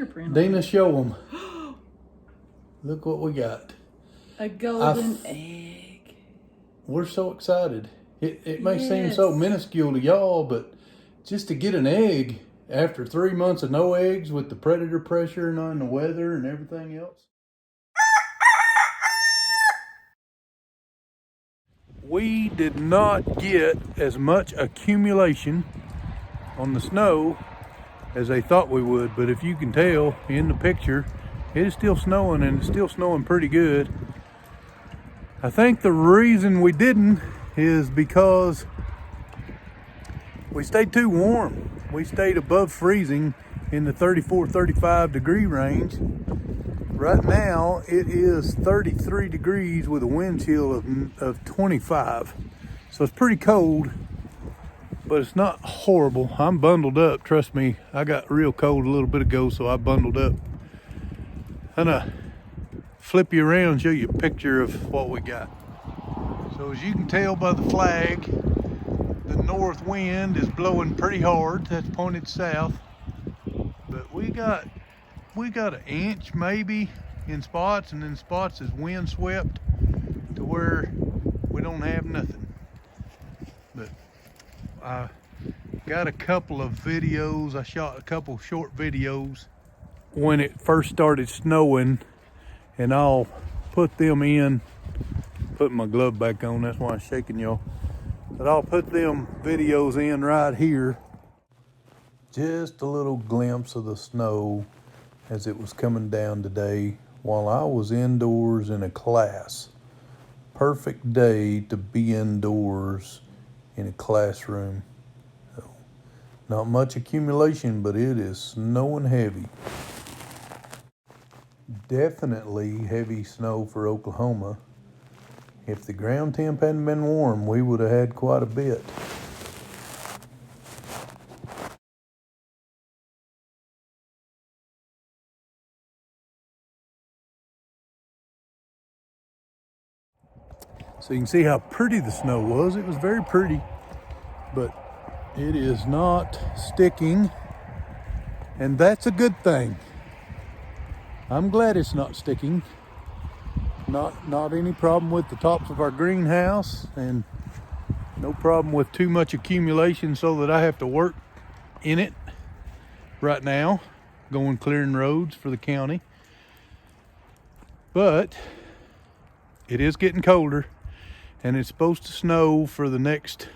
fingerprint. Dana, show them. Look what we got. A golden egg. We're so excited. It may seem so minuscule to y'all, but just to get an egg after 3 months of no eggs with the predator pressure and the weather and everything else. We did not get as much accumulation on the snow as they thought we would, but if you can tell in the picture, it is still snowing, and it's still snowing pretty good. I think the reason we didn't is because we stayed too warm. We stayed above freezing in the 34, 35 degree range. Right now it is 33 degrees with a wind chill of 25. So it's pretty cold, but it's not horrible. I'm bundled up, trust me. I got real cold a little bit ago, so I bundled up. I'm gonna flip you around and show you a picture of what we got. So as you can tell by the flag, the north wind is blowing pretty hard. That's pointed south. But we got an inch maybe in spots, and then spots is wind swept to where we don't have nothing. But I got a couple of videos. I shot a couple short videos when it first started snowing, and I'll put them in. Putting my glove back on, that's why I'm shaking y'all. But I'll put them videos in right here. Just a little glimpse of the snow as it was coming down today while I was indoors in a class. Perfect day to be indoors in a classroom. So, not much accumulation, but it is snowing heavy. Definitely heavy snow for Oklahoma. If the ground temp hadn't been warm, we would have had quite a bit. So you can see how pretty the snow was. It was very pretty, but it is not sticking, and that's a good thing. I'm glad it's not sticking. Not any problem with the tops of our greenhouse, and no problem with too much accumulation so that I have to work in it right now, going clearing roads for the county. But it is getting colder, and it's supposed to snow for the next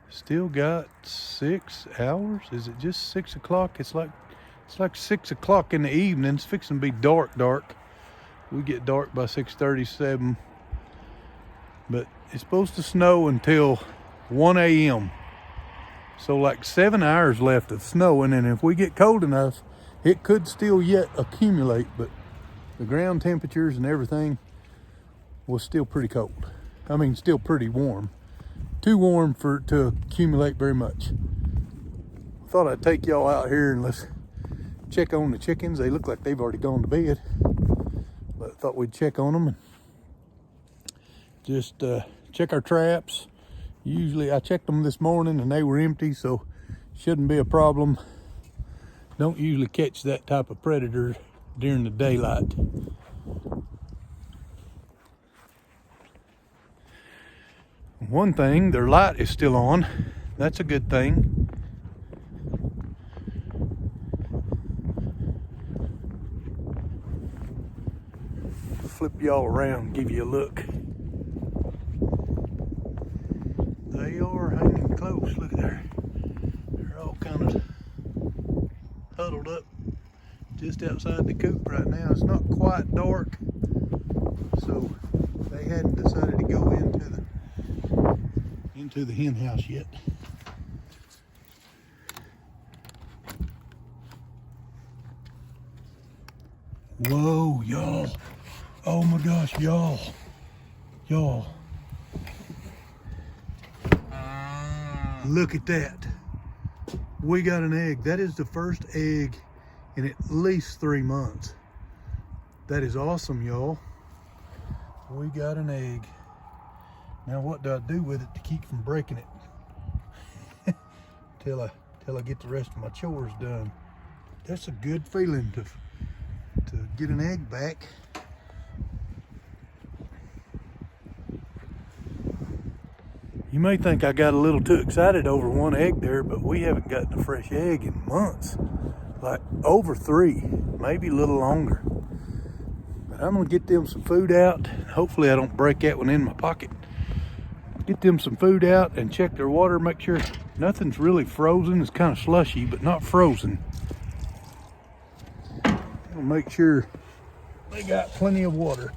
still got 6 hours. Is it just 6 o'clock? It's like 6 o'clock in the evening. It's fixing to be dark. We get dark by 6:37. But it's supposed to snow until 1 a.m. So like 7 hours left of snowing, and if we get cold enough, it could still yet accumulate, but the ground temperatures and everything was still pretty cold. I mean, still pretty warm. Too warm to accumulate very much. Thought I'd take y'all out here and let's check on the chickens. They look like they've already gone to bed, but I thought we'd check on them and just check our traps. Usually I checked them this morning and they were empty, so shouldn't be a problem. Don't usually catch that type of predator during the daylight. One thing, their light is still on. That's a good thing. Flip y'all around, give you a look. They are hanging close. Look at there. They're all kind of huddled up just outside the coop right now. It's not quite dark, so they hadn't decided to go into the hen house yet. Whoa, y'all. Oh my gosh, y'all. Look at that. We got an egg. That is the first egg in at least 3 months. That is awesome, y'all. We got an egg. Now what do I do with it to keep from breaking it? till till I get the rest of my chores done. That's a good feeling to get an egg back. You may think I got a little too excited over one egg there, but we haven't gotten a fresh egg in months. Like over 3, maybe a little longer. But I'm gonna get them some food out. Hopefully I don't break that one in my pocket. Get them some food out and check their water, make sure nothing's really frozen. It's kind of slushy, but not frozen. I'll make sure they got plenty of water.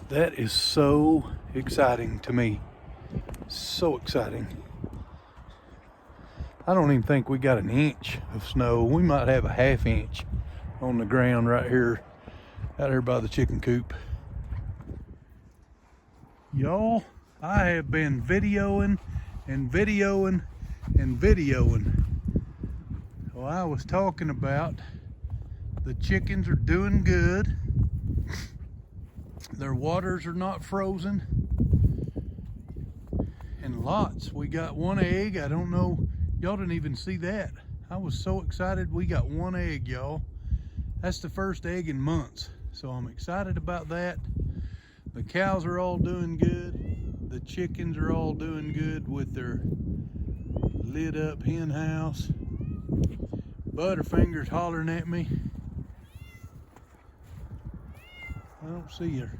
That is so exciting to me. So exciting. I don't even think we got an inch of snow. We might have a ½ inch on the ground right here, out here by the chicken coop. Y'all, I have been videoing and videoing and videoing. Well, I was talking about the chickens are doing good. Their waters are not frozen. And lots. We got 1 egg. I don't know. Y'all didn't even see that. I was so excited. We got 1 egg, y'all. That's the first egg in months. So I'm excited about that. The cows are all doing good. The chickens are all doing good with their lit up hen house. Butterfinger's hollering at me. I don't see her.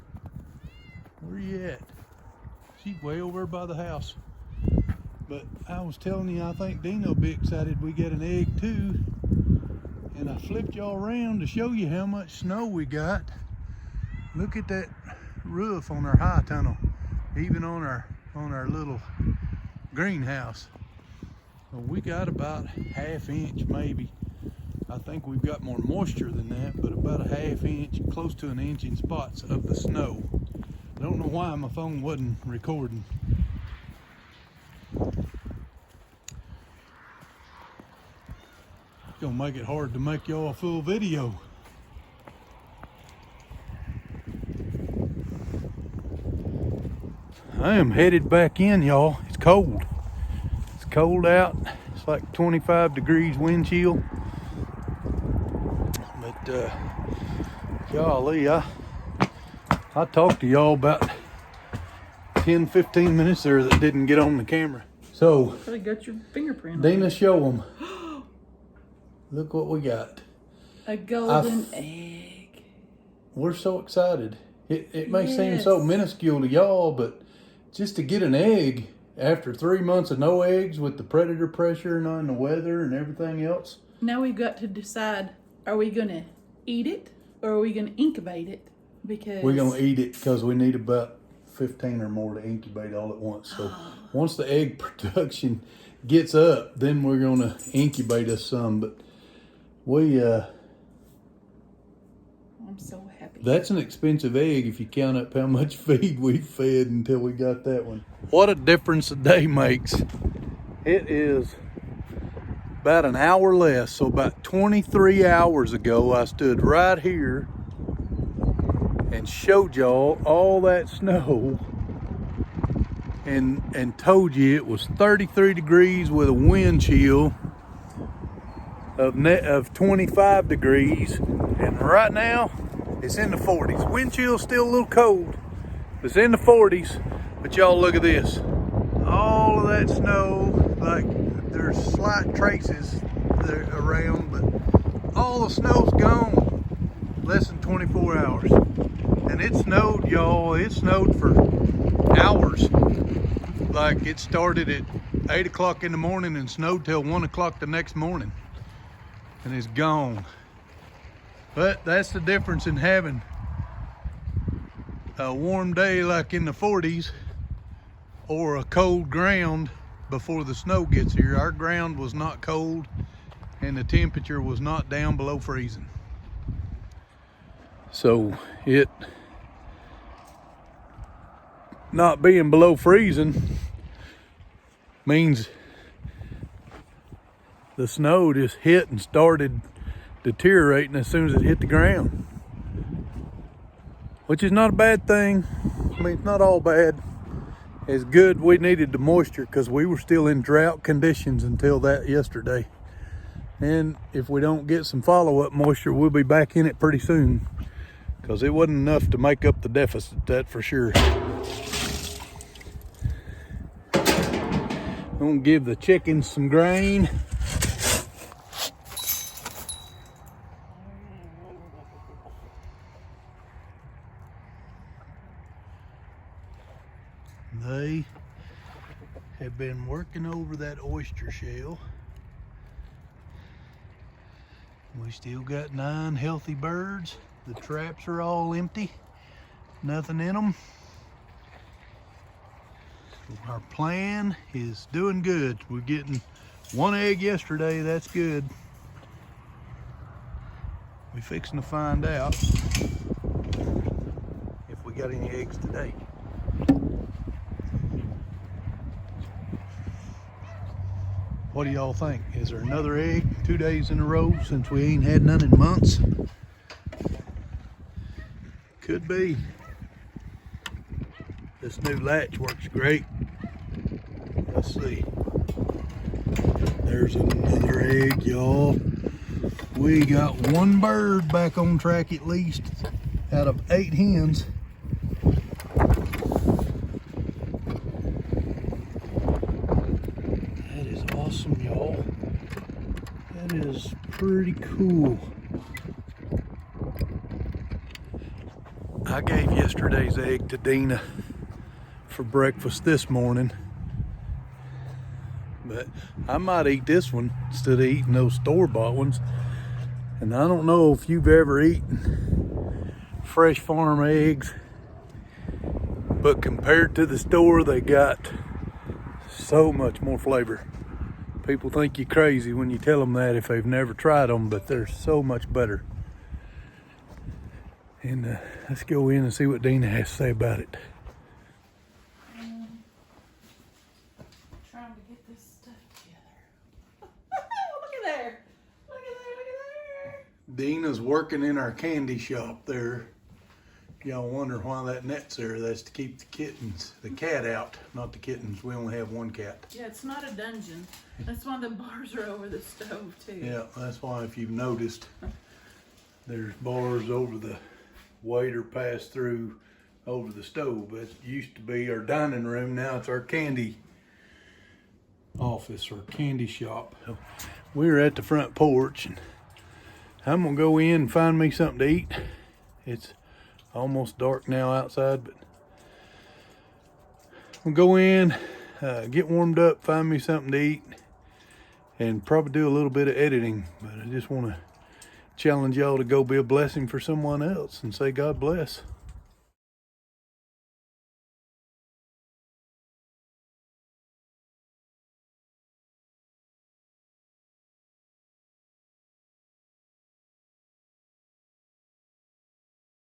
Where you at? She's way over by the house. But I was telling you, I think Dina will be excited we get an egg too. And I flipped y'all around to show you how much snow we got. Look at that roof on our high tunnel, even on our little greenhouse. Well, we got about ½ inch maybe. I think we've got more moisture than that, but about a ½ inch, close to an inch in spots of the snow. I don't know why my phone wasn't recording. It's gonna make it hard to make y'all a full video. I am headed back in, y'all. It's cold. It's cold out. It's like 25 degrees wind chill. But golly, I talked to y'all about 10-15 minutes there that didn't get on the camera. So Probably got your fingerprint on Dina, it. show them. Look what we got. A golden egg. We're so excited. It may seem Yes. so minuscule to y'all, but just to get an egg after 3 months of no eggs with the predator pressure and the weather and everything else. Now we've got to decide, are we going to eat it or are we going to incubate it? Because We're going to eat it because we need about 15 or more to incubate all at once. So once the egg production gets up, then we're going to incubate us some. But I'm so happy. that's an expensive egg if you count up how much feed we fed until we got that one. What a difference a day makes. It is about an hour less. So about 23 hours ago, I stood right here and showed y'all all that snow and told you it was 33 degrees with a wind chill of 25 degrees, and right now it's in the 40s. Wind chill's still a little cold. It's in the 40s, but y'all look at this. All of that snow, like there's slight traces there around, but all the snow's gone. Less than 24 hours. And it snowed, y'all. It snowed for hours. Like it started at 8 o'clock in the morning and snowed till 1 o'clock the next morning. And it's gone. But that's the difference in having a warm day like in the 40s or a cold ground before the snow gets here. Our ground was not cold and the temperature was not down below freezing. So it not being below freezing means the snow just hit and started deteriorating as soon as it hit the ground, which is not a bad thing. I mean, it's not all bad. It's good we needed the moisture because we were still in drought conditions until that yesterday. And if we don't get some follow-up moisture, we'll be back in it pretty soon, because it wasn't enough to make up the deficit, that for sure. I'm gonna give the chickens some grain. They have been working over that oyster shell. We still got 9 healthy birds. The traps are all empty, nothing in them. Our plan is doing good. We're getting 1 egg yesterday, that's good. We're fixing to find out if we got any eggs today. What do y'all think? Is there another egg 2 days in a row since we ain't had none in months? Could be. This new latch works great. Let's see. There's another egg, y'all. We got 1 bird back on track at least out of 8 hens. That is awesome, y'all. That is pretty cool. I gave yesterday's egg to Deanna for breakfast this morning, but I might eat this one instead of eating those store-bought ones. And I don't know if you've ever eaten fresh farm eggs, but compared to the store, they got so much more flavor. People think you're crazy when you tell them that if they've never tried them, but they're so much better. And let's go in and see what Deanna has to say about it. Trying to get this stuff together. Look at there. Look at there, look at there. Deanna's working in our candy shop there. Y'all wonder why that net's there. That's to keep the cat out, not the kittens. We only have 1 cat. Yeah, it's not a dungeon. That's why the bars are over the stove too. Yeah, that's why if you've noticed, there's bars over the waiter passed through over the stove. It used to be our dining room. Now it's our candy office or candy shop. So we're at the front porch, and I'm gonna go in and find me something to eat. It's almost dark now outside, but I'm gonna go in, get warmed up, find me something to eat, and probably do a little bit of editing. But I just want to challenge y'all to go be a blessing for someone else and say God bless.